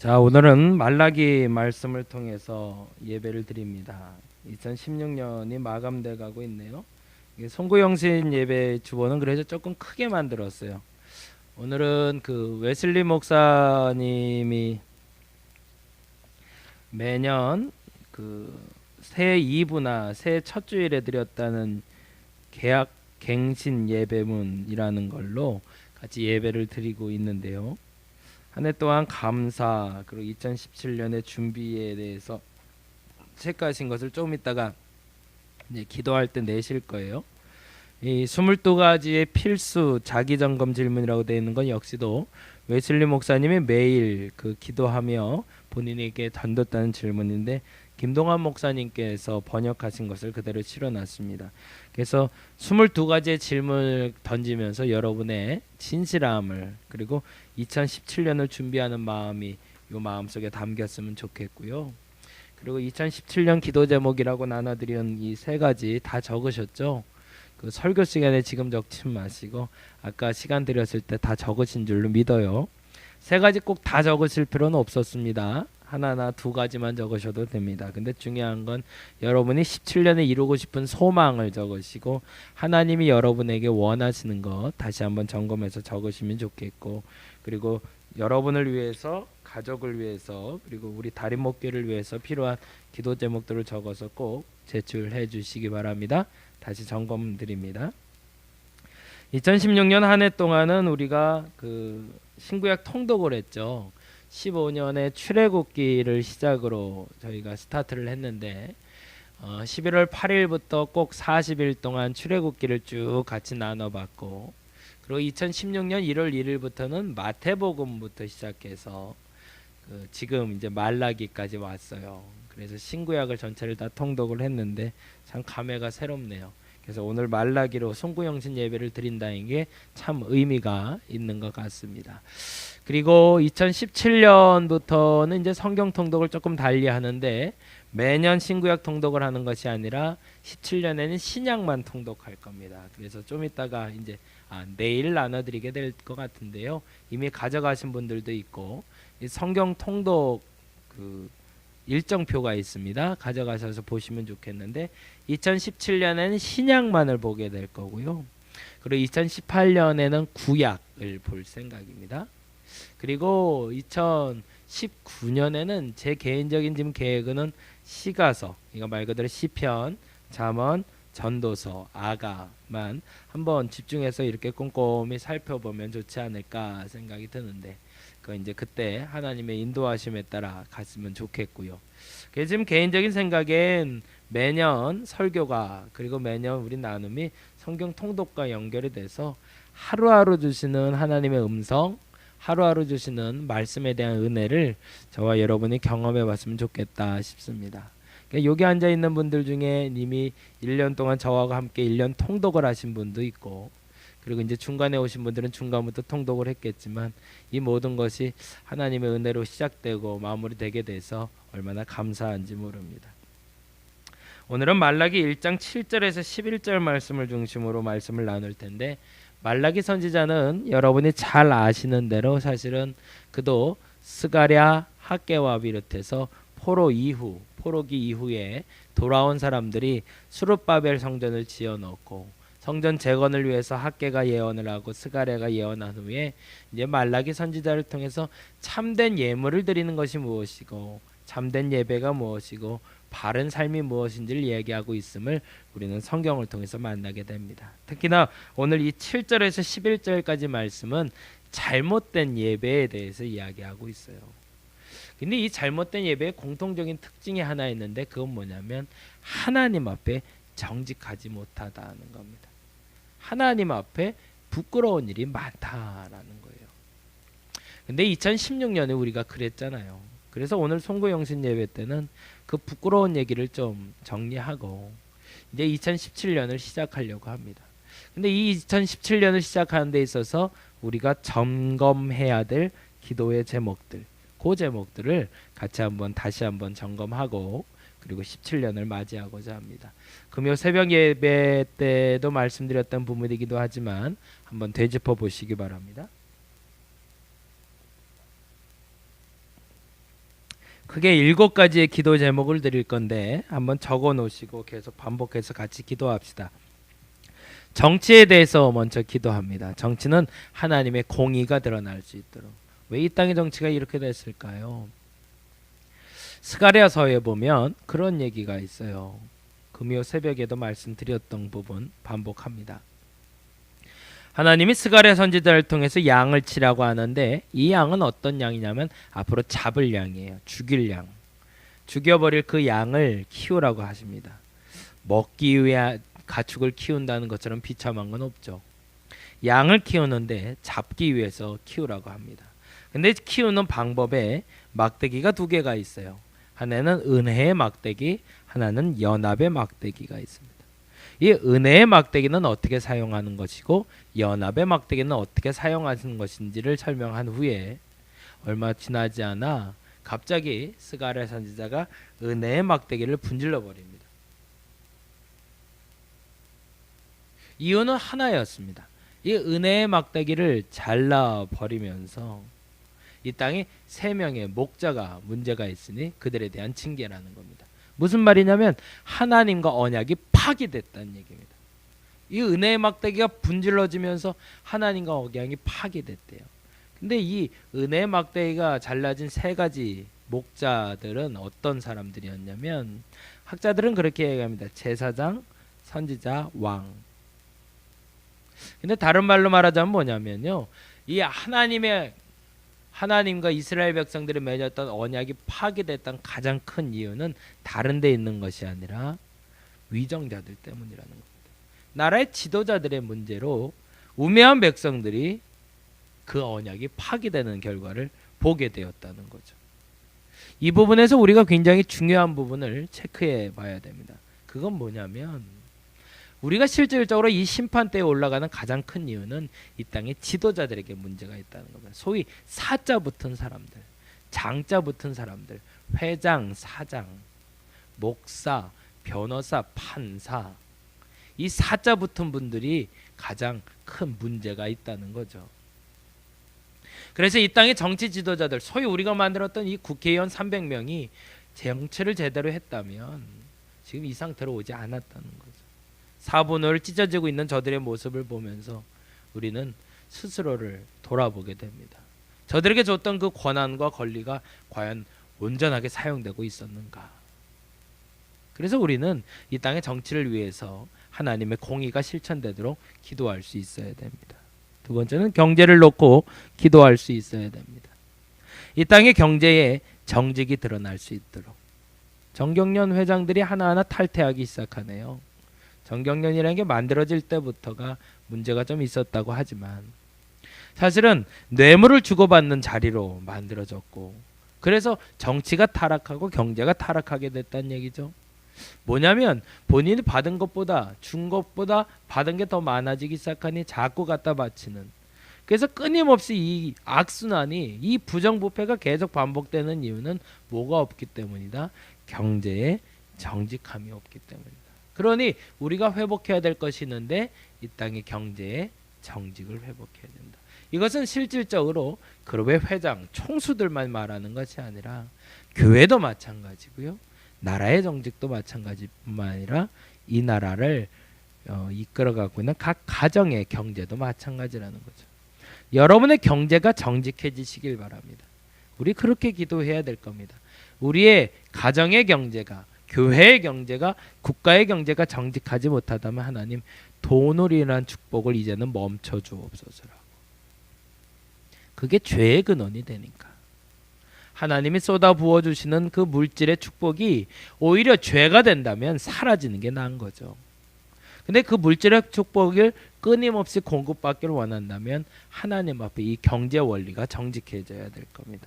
자, 오늘은 말라기 말씀을 통해서 예배를 드립니다. 2016년이 마감돼 가고 있네요. 송구영신 예배 주보는 그래서 조금 크게 만들었어요. 오늘은 그 웨슬리 목사님이 매년 그 새 2부나 새 첫 주일에 드렸다는 계약 갱신 예배문이라는 걸로 같이 예배를 드리고 있는데요. 한 해 동안 감사 그리고 2017년의 준비에 대해서 체크하신 것을 조금 있다가 이제 기도할 때 내실 거예요. 이 22가지의 필수 자기 점검 질문이라고 되어 있는 건 역시도 웨슬리 목사님이 매일 그 기도하며 본인에게 던졌다는 질문인데 김동환 목사님께서 번역하신 것을 그대로 실어놨습니다. 그래서 22가지의 질문을 던지면서 여러분의 진실함을 그리고 2017년을 준비하는 마음이 이 마음속에 담겼으면 좋겠고요. 그리고 2017년 기도 제목이라고 나눠드린 이 세 가지 다 적으셨죠? 그 설교 시간에 지금 적지 마시고 아까 시간 드렸을 때 다 적으신 줄로 믿어요. 세 가지 꼭 다 적으실 필요는 없었습니다. 하나나 두 가지만 적으셔도 됩니다. 근데 중요한 건 여러분이 17년에 이루고 싶은 소망을 적으시고 하나님이 여러분에게 원하시는 것 다시 한번 점검해서 적으시면 좋겠고, 그리고 여러분을 위해서, 가족을 위해서, 그리고 우리 달인 목교를 위해서 필요한 기도 제목들을 적어서 꼭 제출해 주시기 바랍니다. 다시 점검 드립니다. 2016년 한 해 동안은 우리가 그 신구약 통독을 했죠. 15년의 출애굽기를 시작으로 저희가 스타트를 했는데 11월 8일부터 꼭 40일 동안 출애굽기를 쭉 같이 나눠봤고, 그리고 2016년 1월 1일부터는 마태복음부터 시작해서 지금 이제 말라기까지 왔어요. 그래서 신구약을 전체를 다 통독을 했는데 참 감회가 새롭네요. 그래서 오늘 말라기로 송구영신 예배를 드린다는 게 참 의미가 있는 것 같습니다. 그리고 2017년부터는 이제 성경 통독을 조금 달리 하는데 매년 신구약 통독을 하는 것이 아니라 17년에는 신약만 통독할 겁니다. 그래서 좀 이따가 이제 내일 나눠드리게 될 것 같은데요. 이미 가져가신 분들도 있고 이 성경 통독 그 일정표가 있습니다. 가져가셔서 보시면 좋겠는데 2017년에는 신약만을 보게 될 거고요. 그리고 2018년에는 구약을 볼 생각입니다. 그리고 2019년에는 제 개인적인 지금 계획은 시가서, 이거 말 그대로 시편, 잠언, 전도서, 아가만 한번 집중해서 이렇게 꼼꼼히 살펴보면 좋지 않을까 생각이 드는데 그 이제 그때 하나님의 인도하심에 따라 갔으면 좋겠고요. 그래서 지금 개인적인 생각엔 매년 설교가 그리고 매년 우리 나눔이 성경 통독과 연결이 돼서 하루하루 주시는 하나님의 음성, 하루하루 주시는 말씀에 대한 은혜를 저와 여러분이 경험해 봤으면 좋겠다 싶습니다. 여기 앉아 있는 분들 중에 이미 1년 동안 저와 함께 1년 통독을 하신 분도 있고, 그리고 이제 중간에 오신 분들은 중간부터 통독을 했겠지만 이 모든 것이 하나님의 은혜로 시작되고 마무리되게 돼서 얼마나 감사한지 모릅니다. 오늘은 말라기 1장 7절에서 11절 말씀을 중심으로 말씀을 나눌 텐데, 말라기 선지자는 여러분이 잘 아시는 대로 사실은 그도 스가랴, 학개와 비롯해서 포로기 이후에 돌아온 사람들이 수룹바벨 성전을 지어 놓고 성전 재건을 위해서 학개가 예언을 하고 스가랴가 예언한 후에 이제 말라기 선지자를 통해서 참된 예물을 드리는 것이 무엇이고 참된 예배가 무엇이고 바른 삶이 무엇인지를 얘기하고 있음을 우리는 성경을 통해서 만나게 됩니다. 특히나 오늘 이 7절에서 11절까지 말씀은 잘못된 예배에 대해서 이야기하고 있어요. 근데 이 잘못된 예배의 공통적인 특징이 하나 있는데 그건 뭐냐면 하나님 앞에 정직하지 못하다는 겁니다. 하나님 앞에 부끄러운 일이 많다라는 거예요. 근데 2016년에 우리가 그랬잖아요. 그래서 오늘 송구영신 예배 때는 그 부끄러운 얘기를 좀 정리하고 이제 2017년을 시작하려고 합니다. 근데 이 2017년을 시작하는 데 있어서 우리가 점검해야 될 기도의 제목들, 그 제목들을 같이 다시 한번 점검하고 그리고 17년을 맞이하고자 합니다. 금요 새벽 예배 때도 말씀드렸던 부분이기도 하지만 한번 되짚어 보시기 바랍니다. 크게 7가지의 기도 제목을 드릴 건데 한번 적어 놓으시고 계속 반복해서 같이 기도합시다. 정치에 대해서 먼저 기도합니다. 정치는 하나님의 공의가 드러날 수 있도록. 왜 이 땅의 정치가 이렇게 됐을까요? 스가랴서에 보면 그런 얘기가 있어요. 금요 새벽에도 말씀드렸던 부분 반복합니다. 하나님이 스가랴 선지자를 통해서 양을 치라고 하는데 이 양은 어떤 양이냐면 앞으로 잡을 양이에요. 죽일 양. 죽여버릴 그 양을 키우라고 하십니다. 먹기 위해 가축을 키운다는 것처럼 비참한 건 없죠. 양을 키우는데 잡기 위해서 키우라고 합니다. 근데 키우는 방법에 막대기가 2개가 있어요. 하나는 은혜의 막대기, 하나는 연합의 막대기가 있습니다. 이 은혜의 막대기는 어떻게 사용하는 것이고 연합의 막대기는 어떻게 사용하는 것인지를 설명한 후에 얼마 지나지 않아 갑자기 스가랴 선지자가 은혜의 막대기를 분질러 버립니다. 이유는 하나였습니다. 이 은혜의 막대기를 잘라 버리면서 이 땅에 3명의 목자가 문제가 있으니 그들에 대한 징계라는 겁니다. 무슨 말이냐면 하나님과 언약이 파기됐다는 얘기입니다. 이 은혜의 막대기가 분질러지면서 하나님과 언약이 파기됐대요. 근데 이 은혜의 막대기가 잘라진 3가지 목자들은 어떤 사람들이었냐면 학자들은 그렇게 얘기합니다. 제사장, 선지자, 왕. 근데 다른 말로 말하자면 뭐냐면요. 이 하나님과 이스라엘 백성들이 맺었던 언약이 파기됐던 가장 큰 이유는 다른 데 있는 것이 아니라 위정자들 때문이라는 겁니다. 나라의 지도자들의 문제로 우매한 백성들이 그 언약이 파기되는 결과를 보게 되었다는 거죠. 이 부분에서 우리가 굉장히 중요한 부분을 체크해 봐야 됩니다. 그건 뭐냐면 우리가 실질적으로 이 심판대에 올라가는 가장 큰 이유는 이 땅의 지도자들에게 문제가 있다는 겁니다. 소위 사자 붙은 사람들, 장자 붙은 사람들, 회장, 사장, 목사, 변호사, 판사, 이 사자 붙은 분들이 가장 큰 문제가 있다는 거죠. 그래서 이 땅의 정치 지도자들, 소위 우리가 만들었던 이 국회의원 300명이 정치를 제대로 했다면 지금 이 상태로 오지 않았다는 거죠. 사분을 찢어지고 있는 저들의 모습을 보면서 우리는 스스로를 돌아보게 됩니다. 저들에게 줬던 그 권한과 권리가 과연 온전하게 사용되고 있었는가? 그래서 우리는 이 땅의 정치를 위해서 하나님의 공의가 실천되도록 기도할 수 있어야 됩니다. 2번째는 경제를 놓고 기도할 수 있어야 됩니다. 이 땅의 경제에 정직이 드러날 수 있도록. 정경련 회장들이 하나하나 탈퇴하기 시작하네요. 정경련이라는 게 만들어질 때부터가 문제가 좀 있었다고 하지만 사실은 뇌물을 주고받는 자리로 만들어졌고 그래서 정치가 타락하고 경제가 타락하게 됐다는 얘기죠. 뭐냐면 본인이 받은 것보다 준 것보다 받은 게 더 많아지기 시작하니 자꾸 갖다 바치는, 그래서 끊임없이 이 악순환이, 이 부정부패가 계속 반복되는 이유는 뭐가 없기 때문이다? 경제에 정직함이 없기 때문이다. 그러니 우리가 회복해야 될 것이 있는데 이 땅의 경제에 정직을 회복해야 된다. 이것은 실질적으로 그룹의 회장, 총수들만 말하는 것이 아니라 교회도 마찬가지고요. 나라의 정직도 마찬가지뿐만 아니라 이 나라를 이끌어가고 있는 각 가정의 경제도 마찬가지라는 거죠. 여러분의 경제가 정직해지시길 바랍니다. 우리 그렇게 기도해야 될 겁니다. 우리의 가정의 경제가, 교회의 경제가, 국가의 경제가 정직하지 못하다면 하나님 돈으로 인한 축복을 이제는 멈춰 주옵소서라고. 그게 죄의 근원이 되니까. 하나님이 쏟아 부어주시는 그 물질의 축복이 오히려 죄가 된다면 사라지는 게 나은 거죠. 근데 그 물질의 축복을 끊임없이 공급받기를 원한다면 하나님 앞에 이 경제 원리가 정직해져야 될 겁니다.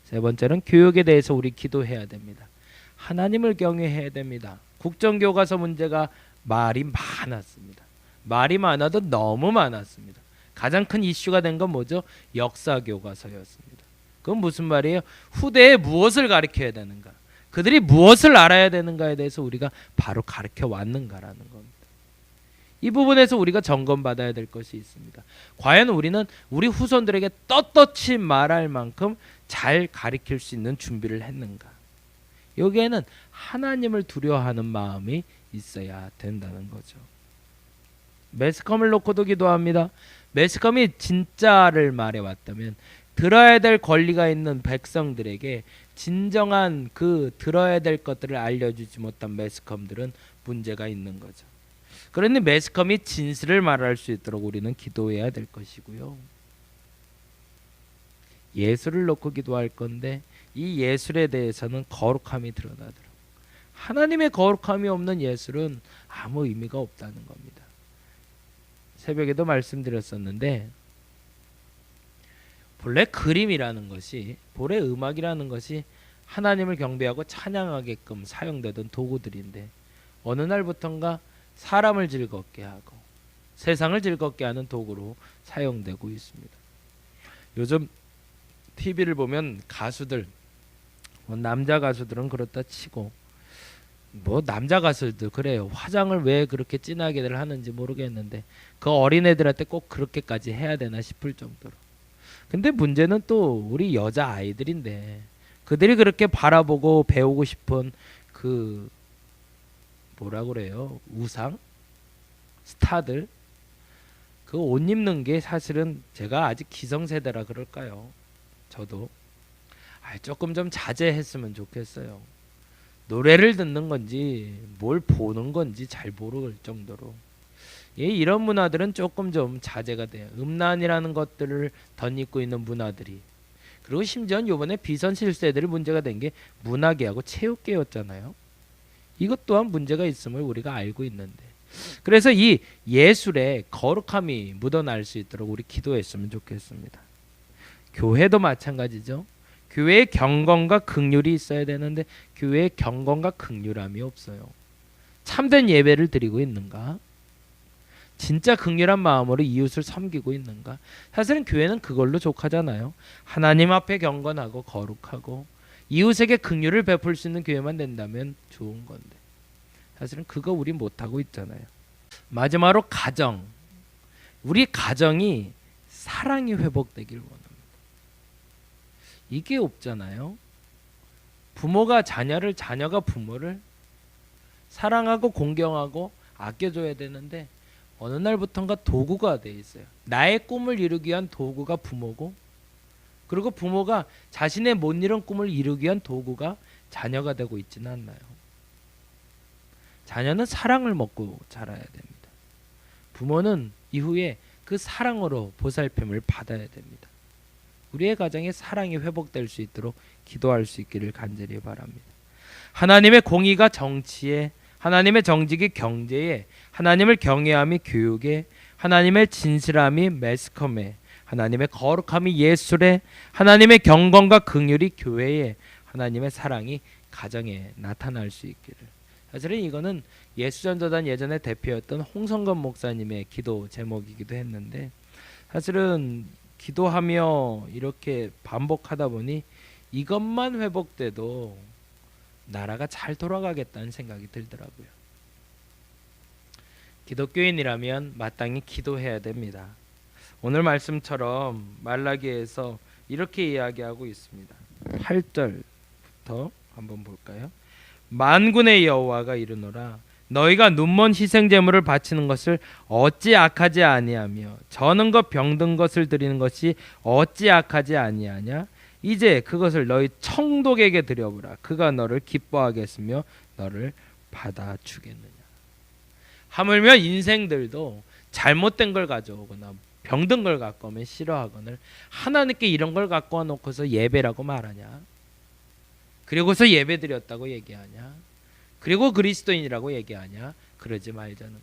3번째는 교육에 대해서 우리 기도해야 됩니다. 하나님을 경외해야 됩니다. 국정교과서 문제가 말이 많았습니다. 말이 많아도 너무 많았습니다. 가장 큰 이슈가 된 건 뭐죠? 역사교과서였습니다. 그건 무슨 말이에요? 후대에 무엇을 가르쳐야 되는가? 그들이 무엇을 알아야 되는가에 대해서 우리가 바로 가르쳐 왔는가라는 겁니다. 이 부분에서 우리가 점검받아야 될 것이 있습니다. 과연 우리는 우리 후손들에게 떳떳이 말할 만큼 잘 가리킬 수 있는 준비를 했는가? 여기에는 하나님을 두려워하는 마음이 있어야 된다는 거죠. 매스컴을 놓고도 기도합니다. 매스컴이 진짜를 말해왔다면 들어야 될 권리가 있는 백성들에게 진정한 그 들어야 될 것들을 알려주지 못한 매스컴들은 문제가 있는 거죠. 그러니 매스컴이 진실을 말할 수 있도록 우리는 기도해야 될 것이고요. 예술을 놓고 기도할 건데 이 예술에 대해서는 거룩함이 드러나도록. 하나님의 거룩함이 없는 예술은 아무 의미가 없다는 겁니다. 새벽에도 말씀드렸었는데 본래 그림이라는 것이, 본래 음악이라는 것이 하나님을 경배하고 찬양하게끔 사용되던 도구들인데 어느 날부턴가 사람을 즐겁게 하고 세상을 즐겁게 하는 도구로 사용되고 있습니다. 요즘 TV를 보면 가수들, 남자 가수들은 그렇다 치고 남자 가수들도 그래요. 화장을 왜 그렇게 진하게들 하는지 모르겠는데 그 어린애들한테 꼭 그렇게까지 해야 되나 싶을 정도로. 근데 문제는 또 우리 여자 아이들인데 그들이 그렇게 바라보고 배우고 싶은 그 뭐라 그래요? 우상? 스타들? 그 옷 입는 게 사실은 제가 아직 기성세대라 그럴까요? 저도 조금 좀 자제했으면 좋겠어요. 노래를 듣는 건지 뭘 보는 건지 잘 모를 정도로 이런 문화들은 조금 좀 자제가 돼요. 음란이라는 것들을 덧입고 있는 문화들이. 그리고 심지어는 이번에 비선실세들이 문제가 된 게 문화계하고 체육계였잖아요. 이것 또한 문제가 있음을 우리가 알고 있는데, 그래서 이 예술에 거룩함이 묻어날 수 있도록 우리 기도했으면 좋겠습니다. 교회도 마찬가지죠. 교회에 경건과 긍휼이 있어야 되는데 교회에 경건과 긍휼함이 없어요. 참된 예배를 드리고 있는가? 진짜 긍휼한 마음으로 이웃을 섬기고 있는가? 사실은 교회는 그걸로 족하잖아요. 하나님 앞에 경건하고 거룩하고 이웃에게 긍휼을 베풀 수 있는 교회만 된다면 좋은 건데 사실은 그거 우리 못하고 있잖아요. 마지막으로 가정. 우리 가정이 사랑이 회복되길 원합니다. 이게 없잖아요. 부모가 자녀를, 자녀가 부모를 사랑하고 공경하고 아껴줘야 되는데 어느 날부턴가 도구가 돼 있어요. 나의 꿈을 이루기 위한 도구가 부모고, 그리고 부모가 자신의 못 이룬 꿈을 이루기 위한 도구가 자녀가 되고 있지는 않나요? 자녀는 사랑을 먹고 자라야 됩니다. 부모는 이후에 그 사랑으로 보살핌을 받아야 됩니다. 우리의 가정에 사랑이 회복될 수 있도록 기도할 수 있기를 간절히 바랍니다. 하나님의 공의가 정치에, 하나님의 정직이 경제에, 하나님을 경외함이 교육에, 하나님의 진실함이 매스컴에, 하나님의 거룩함이 예술에, 하나님의 경건과 긍휼이 교회에, 하나님의 사랑이 가정에 나타날 수 있기를. 사실은 이거는 예수전도단 예전에 대표였던 홍성건 목사님의 기도 제목이기도 했는데, 사실은 기도하며 이렇게 반복하다 보니 이것만 회복돼도 나라가 잘 돌아가겠다는 생각이 들더라고요. 기독교인이라면 마땅히 기도해야 됩니다. 오늘 말씀처럼 말라기에서 이렇게 이야기하고 있습니다. 8절부터 한번 볼까요? 만군의 여호와가 이르노라 너희가 눈먼 희생 제물을 바치는 것을 어찌 악하지 아니하며 저는 것 병든 것을 드리는 것이 어찌 악하지 아니하냐? 이제 그것을 너희 청독에게 드려보라. 그가 너를 기뻐하겠으며 너를 받아주겠느냐. 하물며 인생들도 잘못된 걸 가져오거나 병든 걸 갖고 오면 싫어하거늘 하나님께 이런 걸 갖고 와놓고서 예배라고 말하냐? 그리고서 예배 드렸다고 얘기하냐? 그리고 그리스도인이라고 얘기하냐? 그러지 말자는 거죠.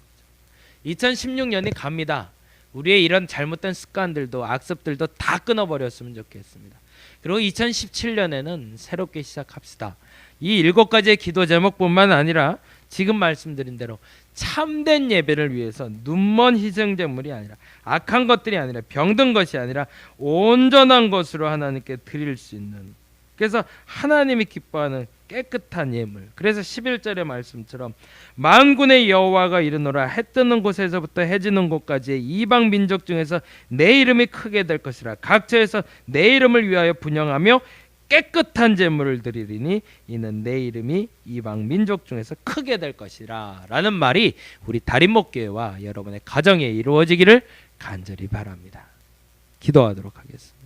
2016년이 갑니다. 우리의 이런 잘못된 습관들도 악습들도 다 끊어버렸으면 좋겠습니다. 그리고 2017년에는 새롭게 시작합시다. 이 7가지의 기도 제목뿐만 아니라 지금 말씀드린 대로 참된 예배를 위해서 눈먼 희생제물이 아니라 악한 것들이 아니라 병든 것이 아니라 온전한 것으로 하나님께 드릴 수 있는 그래서 하나님이 기뻐하는 깨끗한 예물. 그래서 11절의 말씀처럼 만군의 여호와가 이르노라 해 뜨는 곳에서부터 해 지는 곳까지의 이방 민족 중에서 내 이름이 크게 될 것이라. 각처에서 내 이름을 위하여 분향하며 깨끗한 제물을 드리리니 이는 내 이름이 이방 민족 중에서 크게 될 것이라 라는 말이 우리 다림목교회와 여러분의 가정에 이루어지기를 간절히 바랍니다. 기도하도록 하겠습니다.